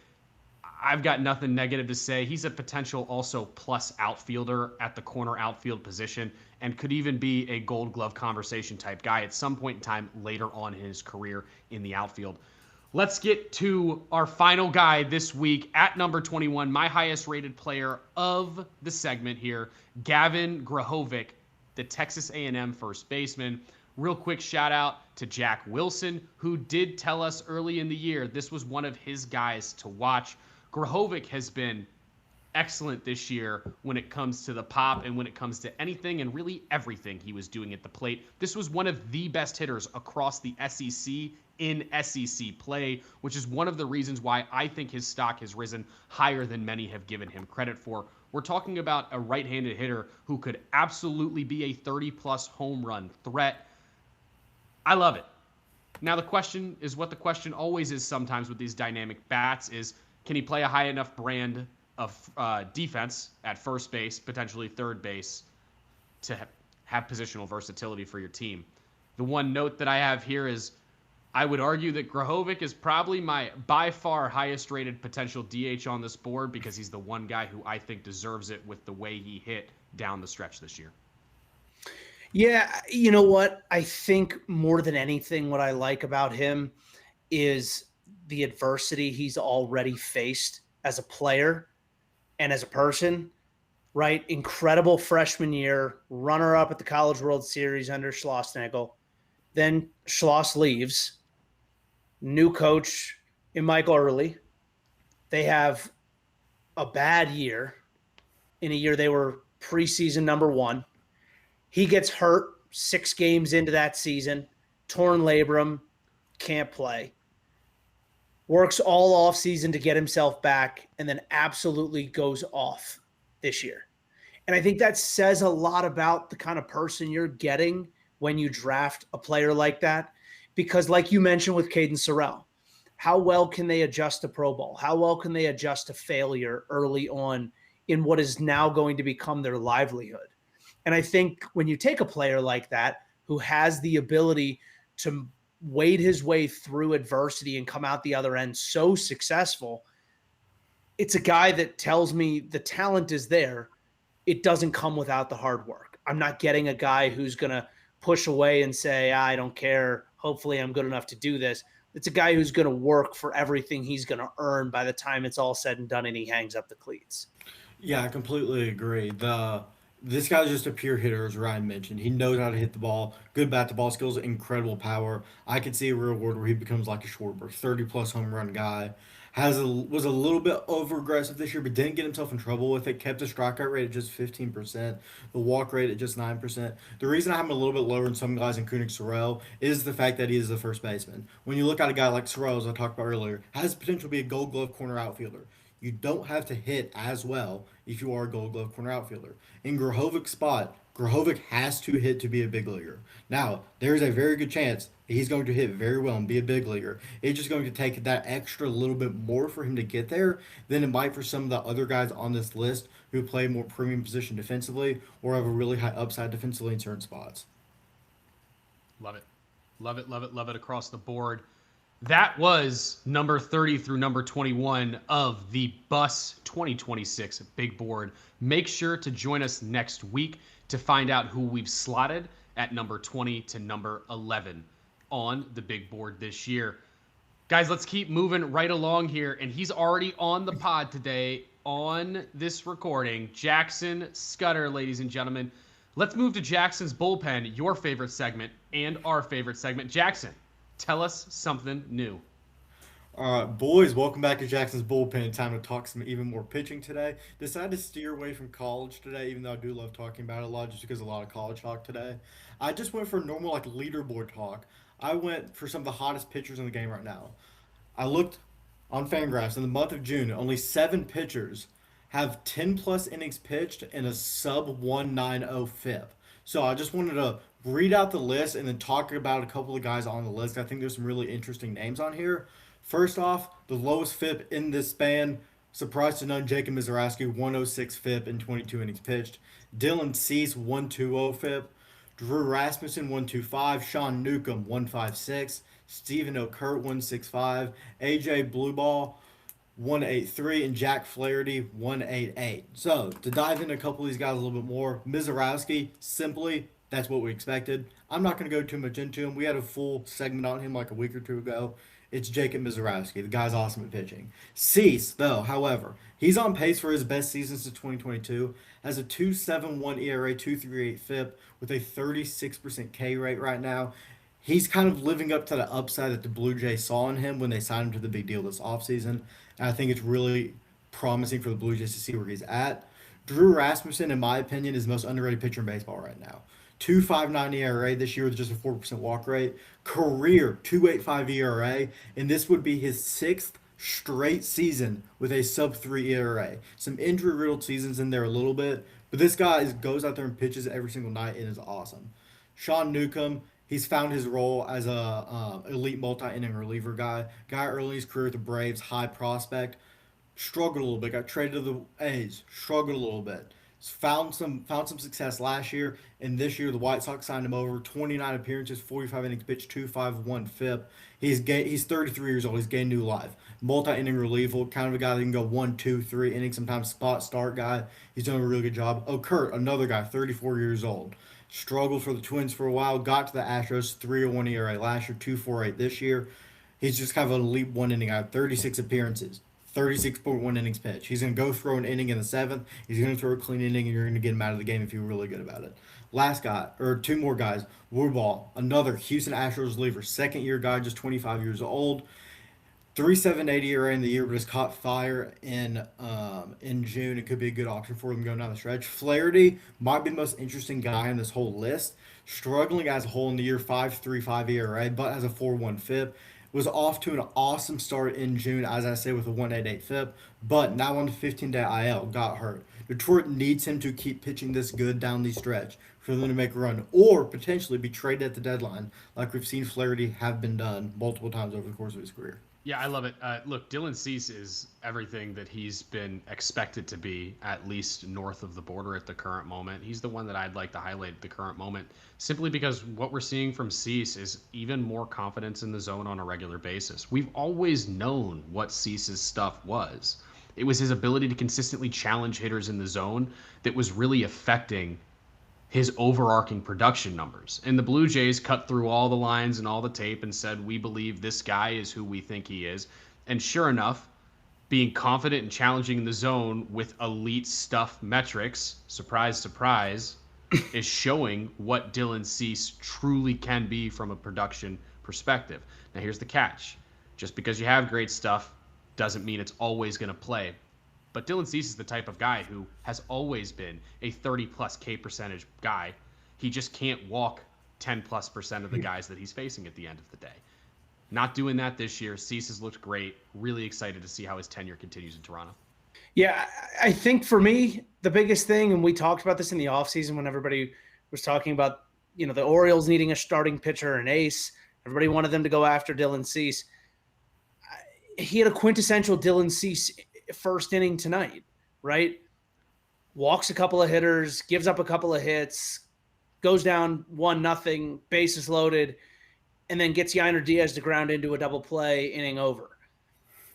I've got nothing negative to say. He's a potential also plus outfielder at the corner outfield position, and could even be a Gold Glove conversation type guy at some point in time later on in his career in the outfield. Let's get to our final guy this week at number 21, my highest rated player of the segment here, Gavin Grahovic, the Texas A&M first baseman. Real quick shout out to Jack Wilson, who did tell us early in the year this was one of his guys to watch. Grahovic has been excellent this year when it comes to the pop and when it comes to anything and really everything he was doing at the plate. This was one of the best hitters across the SEC in SEC play, which is one of the reasons why I think his stock has risen higher than many have given him credit for. We're talking about a right-handed hitter who could absolutely be a 30-plus home run threat. I love it. Now the question is what the question always is sometimes with these dynamic bats is, can he play a high enough brand of defense at first base, potentially third base, to have positional versatility for your team? The one note that I have here is I would argue that Grahovic is probably my by far highest rated potential DH on this board, because he's the one guy who I think deserves it with the way he hit down the stretch this year. Yeah, you know what? I think more than anything, what I like about him is the adversity he's already faced as a player and as a person, right? Incredible freshman year, runner-up at the College World Series under Schlossnagle. Then Schloss leaves. New coach in Michael Early. They have a bad year. In a year they were preseason number one. He gets hurt 6 games into that season, torn labrum, can't play. Works all off season to get himself back, and then absolutely goes off this year. And I think that says a lot about the kind of person you're getting when you draft a player like that. Because like you mentioned with Caden Sorrell, how well can they adjust to pro ball? How well can they adjust to failure early on in what is now going to become their livelihood? And I think when you take a player like that who has the ability to wade his way through adversity and come out the other end so successful, it's a guy that tells me the talent is there. It doesn't come without the hard work. I'm not getting a guy who's going to push away and say, I don't care. Hopefully I'm good enough to do this. It's a guy who's going to work for everything he's going to earn by the time it's all said and done and he hangs up the cleats. Yeah, I completely agree. This guy's just a pure hitter, as Ryan mentioned. He knows how to hit the ball, good bat-to-ball skills, incredible power. I could see a real world where he becomes like a Schwarber, 30-plus home run guy. Was a little bit over-aggressive this year, but didn't get himself in trouble with it. Kept the strikeout rate at just 15%, the walk rate at just 9%. The reason I have him a little bit lower than some guys in Koenig Sorrell is the fact that he is the first baseman. When you look at a guy like Sorrell, as I talked about earlier, has the potential to be a Gold Glove corner outfielder. You don't have to hit as well if you are a Gold Glove corner outfielder. In Grahovic's spot, Grahovic has to hit to be a big leaguer. Now, there's a very good chance he's going to hit very well and be a big leaguer. It's just going to take that extra little bit more for him to get there than it might for some of the other guys on this list who play more premium position defensively or have a really high upside defensively in certain spots. Love it. Love it, love it, love it across the board. That was number 30 through number 21 of the Bus 2026 Big Board. Make sure to join us next week to find out who we've slotted at number 20 to number 11 on the Big Board this year. Guys, let's keep moving right along here. And he's already on the pod today on this recording. Jackson Scudder, ladies and gentlemen. Let's move to Jackson's Bullpen, your favorite segment and our favorite segment. Jackson, tell us something new. All right, boys, welcome back to Jackson's Bullpen. Time to talk some even more pitching today. Decided to steer away from college today, even though I do love talking about it a lot, just because a lot of college talk today. I just went for normal, like, leaderboard talk. I went for some of the hottest pitchers in the game right now. I looked on Fangraphs in the month of June, only 7 pitchers have 10 plus innings pitched and a sub 190 FIP. So I just wanted to read out the list and then talk about a couple of guys on the list. I think there's some really interesting names on here. First off, the lowest FIP in this span, surprise to none, Jacob Mizorowski, 106 FIP in 22 innings pitched. Dylan Cease, 120 FIP. Drew Rasmussen, 125. Sean Newcomb, 156. Stephen O'Kurt, 165. AJ Blueball, 183, and Jack Flaherty, 188. So, to dive into a couple of these guys a little bit more, Mizorowski, simply, that's what we expected. I'm not going to go too much into him. We had a full segment on him like a week or two ago. It's Jacob Mizorowski. The guy's awesome at pitching. Cease, though, however, he's on pace for his best season since 2022. Has a 2.71 ERA, 2.38 FIP with a 36% K rate right now. He's kind of living up to the upside that the Blue Jays saw in him when they signed him to the big deal this offseason. And I think it's really promising for the Blue Jays to see where he's at. Drew Rasmussen, in my opinion, is the most underrated pitcher in baseball right now. 2.59 ERA this year with just a 4% walk rate. Career 2.85 ERA, and this would be his 6th straight season with a sub-3 ERA. Some injury-riddled seasons in there a little bit, but this guy goes out there and pitches every single night and is awesome. Sean Newcomb, he's found his role as a elite multi-inning reliever guy. Guy early in his career with the Braves, high prospect. Struggled a little bit, got traded to the A's, struggled a little bit. Found some success last year, and this year the White Sox signed him over. 29 appearances, 45 innings pitched, 2.51 FIP. He's 33 years old. He's gained new life. Multi-inning reliever, kind of a guy that can go 1, 2, 3 innings, sometimes spot start guy. He's done a really good job. O'Kurt, another guy, 34 years old. Struggled for the Twins for a while. Got to the Astros, 3.01 ERA last year, 2.48 this year. He's just kind of an elite one-inning guy, 36 appearances. 36.1 innings pitch. He's going to go throw an inning in the 7th. He's going to throw a clean inning, and you're going to get him out of the game if you're really good about it. Last guy, or two more guys. Woodball, another Houston Astros reliever. Second-year guy, just 25 years old. 3.78 ERA in the year, but has caught fire in June. It could be a good option for him going down the stretch. Flaherty might be the most interesting guy in this whole list. Struggling as a whole in the year, 5.35 ERA, but has a 4.1 FIP. Was off to an awesome start in June, as I say, with a 1.88 FIP, but now on the 15-day IL, got hurt. Detroit needs him to keep pitching this good down the stretch for them to make a run, or potentially be traded at the deadline, like we've seen Flaherty have been done multiple times over the course of his career. Yeah, I love it. Look, Dylan Cease is everything that he's been expected to be, at least north of the border at the current moment. He's the one that I'd like to highlight at the current moment, simply because what we're seeing from Cease is even more confidence in the zone on a regular basis. We've always known what Cease's stuff was. It was his ability to consistently challenge hitters in the zone that was really affecting his overarching production numbers. And the Blue Jays cut through all the lines and all the tape and said, we believe this guy is who we think he is. And sure enough, being confident and challenging in the zone with elite stuff metrics, surprise, surprise, is showing what Dylan Cease truly can be from a production perspective. Now here's the catch. Just because you have great stuff doesn't mean it's always going to play. But Dylan Cease is the type of guy who has always been a 30-plus K percentage guy. He just can't walk 10-plus% of the guys that he's facing at the end of the day. Not doing that this year. Cease has looked great. Really excited to see how his tenure continues in Toronto. Yeah, I think for me, the biggest thing, and we talked about this in the offseason when everybody was talking about, the Orioles needing a starting pitcher, an ace. Everybody wanted them to go after Dylan Cease. He had a quintessential Dylan Cease first inning tonight, right? Walks a couple of hitters, gives up a couple of hits, goes down 1-0, bases loaded, and then gets Yainer Diaz to ground into a double play, inning over.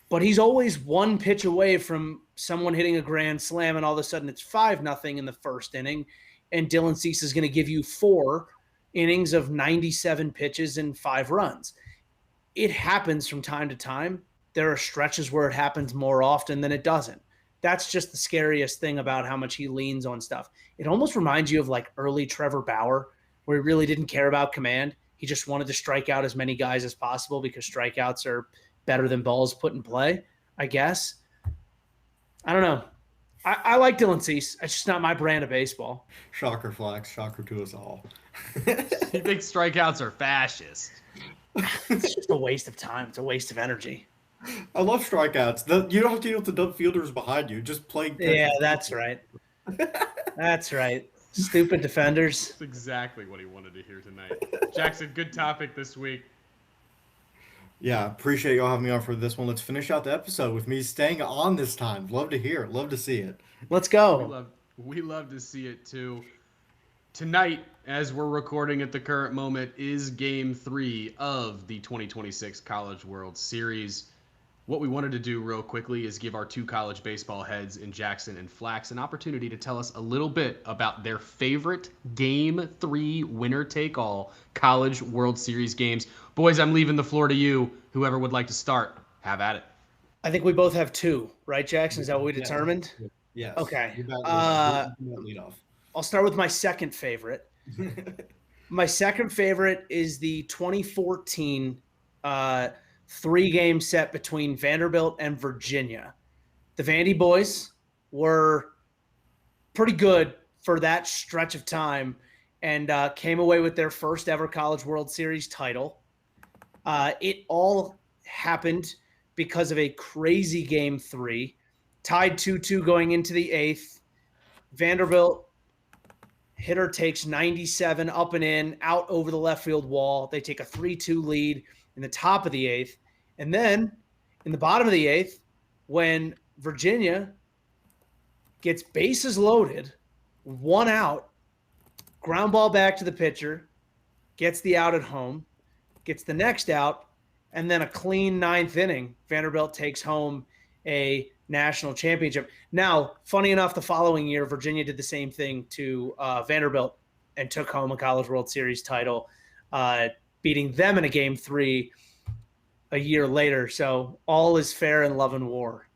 But he's always one pitch away from someone hitting a grand slam, and all of a sudden it's 5-0 in the first inning, and Dylan Cease is going to give you 4 innings of 97 pitches and 5 runs. It happens from time to time. There are stretches where it happens more often than it doesn't. That's just the scariest thing about how much he leans on stuff. It almost reminds you of like early Trevor Bauer, where he really didn't care about command. He just wanted to strike out as many guys as possible because strikeouts are better than balls put in play, I guess. I don't know. I like Dylan Cease. It's just not my brand of baseball. Shocker flax, shocker to us all. He thinks strikeouts are fascist. It's just a waste of time. It's a waste of energy. I love strikeouts. You don't have to deal with the dumb fielders behind you. Just play. Yeah, that's right. That's right. Stupid defenders. That's exactly what he wanted to hear tonight. Jackson, good topic this week. Yeah, appreciate y'all having me on for this one. Let's finish out the episode with me staying on this time. Love to hear it. Love to see it. Let's go. We love to see it too. Tonight, as we're recording at the current moment, is Game 3 of the 2026 College World Series. What we wanted to do real quickly is give our two college baseball heads in Jackson and Flax an opportunity to tell us a little bit about their favorite Game 3 winner-take-all College World Series games. Boys, I'm leaving the floor to you. Whoever would like to start, have at it. I think we both have two, right, Jackson? Is that what we determined? Yes. Okay. Lead off. I'll start with my second favorite. My second favorite is the 2014 three-game set between Vanderbilt and Virginia. The Vandy boys were pretty good for that stretch of time and came away with their first ever College World Series title. It all happened because of a crazy Game 3, tied 2-2 going into the eighth. Vanderbilt hitter takes 97 up and in, out over the left field wall. They take a 3-2 lead in the top of the eighth. And then in the bottom of the eighth, when Virginia gets bases loaded, one out, ground ball back to the pitcher, gets the out at home, gets the next out, and then a clean ninth inning, Vanderbilt takes home a national championship. Now, funny enough, the following year, Virginia did the same thing to Vanderbilt and took home a College World Series title, beating them in a Game 3 a year later. So all is fair in love and war.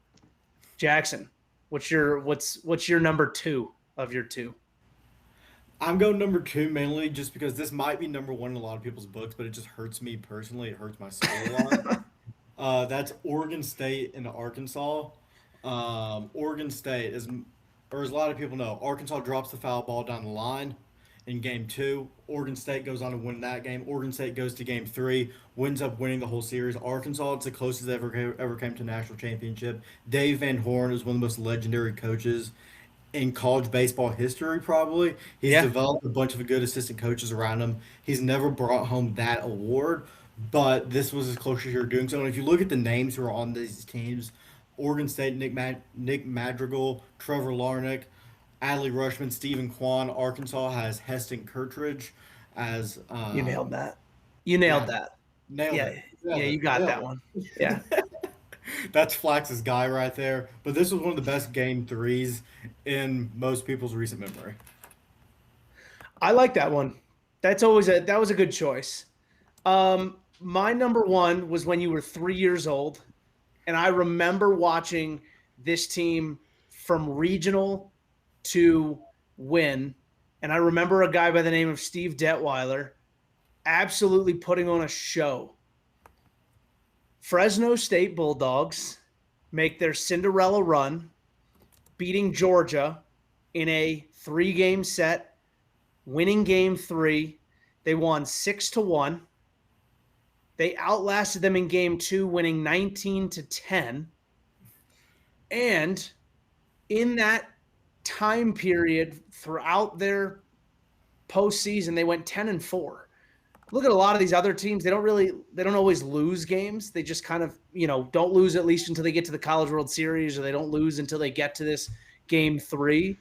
Jackson, what's your number two of your two? I'm going number 2 mainly just because this might be number 1 in a lot of people's books, but it just hurts me personally. It hurts my soul a lot. That's Oregon State and Arkansas. Oregon State is, or as a lot of people know, Arkansas drops the foul ball down the line in Game 2. Oregon State goes on to win that game. Oregon State goes to Game 3, wins up winning the whole series. Arkansas, it's the closest they ever came to a national championship. Dave Van Horn is one of the most legendary coaches in college baseball history, probably. He's developed a bunch of good assistant coaches around him. He's never brought home that award, but this was as close as you're doing so. And if you look at the names who are on these teams, Oregon State, Nick Madrigal, Trevor Larnach, Adley Rushman, Stephen Kwan. Arkansas has Heston Kirtridge as you nailed that. You nailed that. Nailed it. Yeah, you got that one. Yeah. That's Flax's guy right there. But this was one of the best Game 3s in most people's recent memory. I like that one. That was a good choice. My number 1 was when you were 3 years old, and I remember watching this team from regional to win. And I remember a guy by the name of Steve Detweiler absolutely putting on a show. Fresno State Bulldogs make their Cinderella run, beating Georgia in a 3-game set, winning Game 3. They won 6-1. They outlasted them in Game 2, winning 19-10. And in that time period throughout their postseason, they went 10-4. Look at a lot of these other teams. They don't always lose games. They just kind of, don't lose at least until they get to the College World Series, or they don't lose until they get to this Game 3.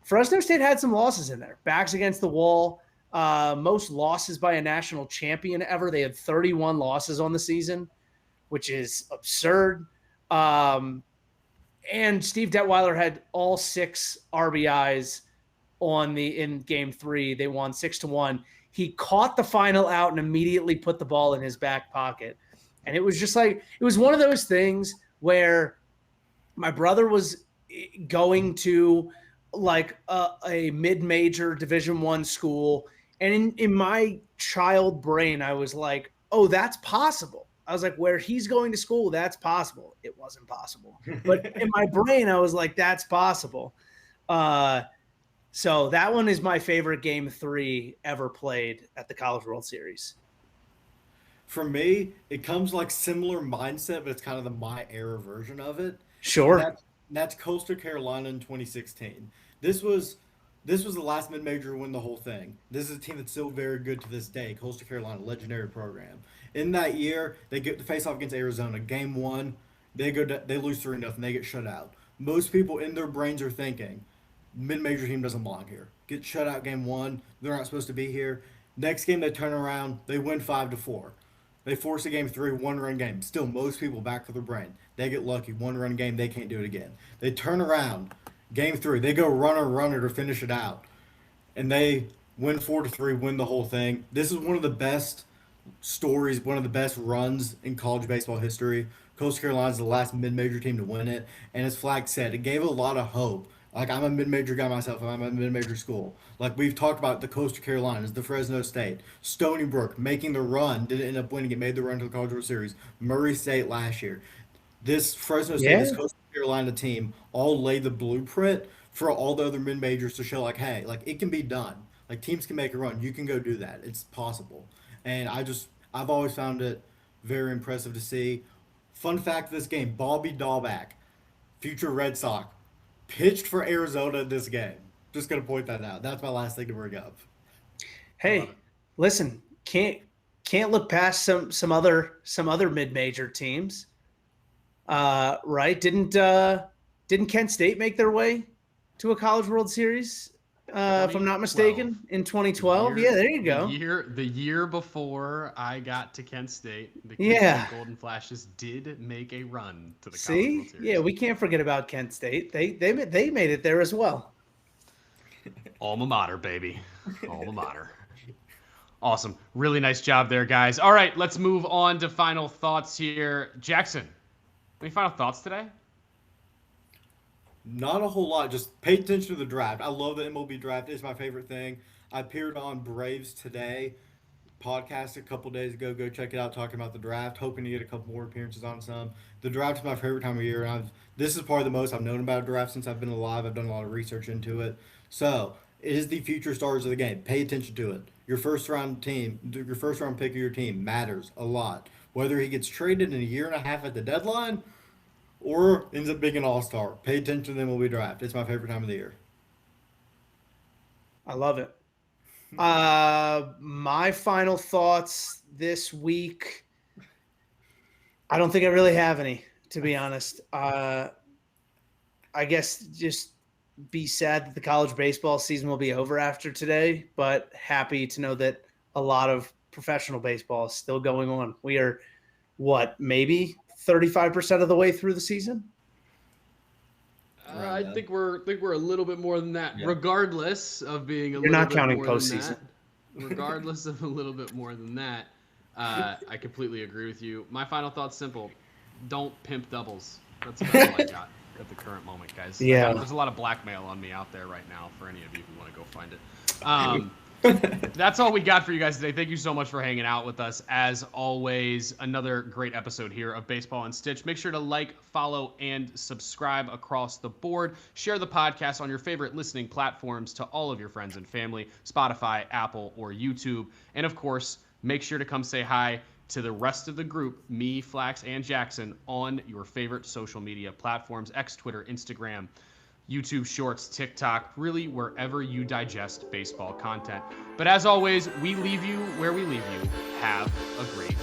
Fresno State had some losses in there. Backs against the wall. Most losses by a national champion ever. They had 31 losses on the season, which is absurd. And Steve Detweiler had all 6 RBIs in Game 3. They won 6-1. He caught the final out and immediately put the ball in his back pocket. And it was just like, it was one of those things where my brother was going to like a mid-major Division I school. And in my child brain, I was like, oh, that's possible. I was like, where he's going to school, that's possible. It wasn't possible. But in my brain, I was like, that's possible. So that one is my favorite Game 3 ever played at the College World Series. For me, it comes like similar mindset, but it's kind of the my era version of it. Sure. That's Coastal Carolina in 2016. This was this was the last mid-major to win the whole thing. This is a team that's still very good to this day. Coastal Carolina, legendary program. In that year, they get to face off against Arizona. Game one, they lose 3-0. They get shut out. Most people in their brains are thinking, mid-major team doesn't belong here. Get shut out game one. They're not supposed to be here. Next game they turn around. They win 5-4. They force a game three, 1-run game. Still, most people back to their brain. They get lucky, 1-run game. They can't do it again. They turn around. Game three, they go runner to finish it out, and they win 4-3, win the whole thing. This is one of the best stories, one of the best runs in college baseball history. Coastal Carolina's the last mid-major team to win it, and as Flag said, it gave a lot of hope. Like, I'm a mid-major guy myself, I'm a mid-major school. Like, we've talked about the Coastal Carolinas, the Fresno State, Stony Brook making the run, didn't end up winning it, made the run to the College World Series, Murray State last year. This Fresno State, this Coastal Carolina team all laid the blueprint for all the other mid-majors to show, like, hey, like, it can be done. Like, teams can make a run. You can go do that. It's possible. And I've always found it very impressive to see. Fun fact of this game, Bobby Dahlback, future Red Sox, pitched for Arizona in this game. Just going to point that out. That's my last thing to bring up. Hey, listen, can't look past some other mid-major teams. Right? Didn't Kent State make their way to a College World Series? If I'm not mistaken, in 2012. Yeah, there you go. The year before I got to Kent State, the Golden Flashes did make a run to the College World Series. Yeah, we can't forget about Kent State. They made it there as well. Alma mater, baby. Alma mater. Awesome. Really nice job there, guys. All right, let's move on to final thoughts here. Jackson, any final thoughts today? Not a whole lot. Just pay attention to the draft. I love the MLB draft. It's my favorite thing. I appeared on Braves Today podcast a couple days ago. Go check it out, talking about the draft. Hoping to get a couple more appearances on some. The draft is my favorite time of year. And this is probably the most I've known about a draft since I've been alive. I've done a lot of research into it. So it is the future stars of the game. Pay attention to it. Your first round pick of your team matters a lot. Whether he gets traded in a year and a half at the deadline or ends up being an all-star. Pay attention to them when we draft. It's my favorite time of the year. I love it. My final thoughts this week, I don't think I really have any, to be honest. I guess just be sad that the college baseball season will be over after today, but happy to know that a lot of professional baseball is still going on. We are, maybe 35% of the way through the season? I think we're a little bit more than that, regardless of being a You're little not bit counting more postseason. than that. Regardless of a little bit more than that, I completely agree with you. My final thought's simple: don't pimp doubles. That's about all I got at the current moment, guys. Yeah, there's a lot of blackmail on me out there right now for any of you who want to go find it. That's all we got for you guys today. Thank you so much for hanging out with us. As always, another great episode here of Baseball Unstitched. Make sure to like, follow, and subscribe across the board. Share the podcast on your favorite listening platforms to all of your friends and family, Spotify, Apple, or YouTube. And of course, make sure to come say hi to the rest of the group, me, Flax, and Jackson, on your favorite social media platforms, X, Twitter, Instagram, YouTube Shorts, TikTok, really wherever you digest baseball content. But as always, we leave you where we leave you. Have a great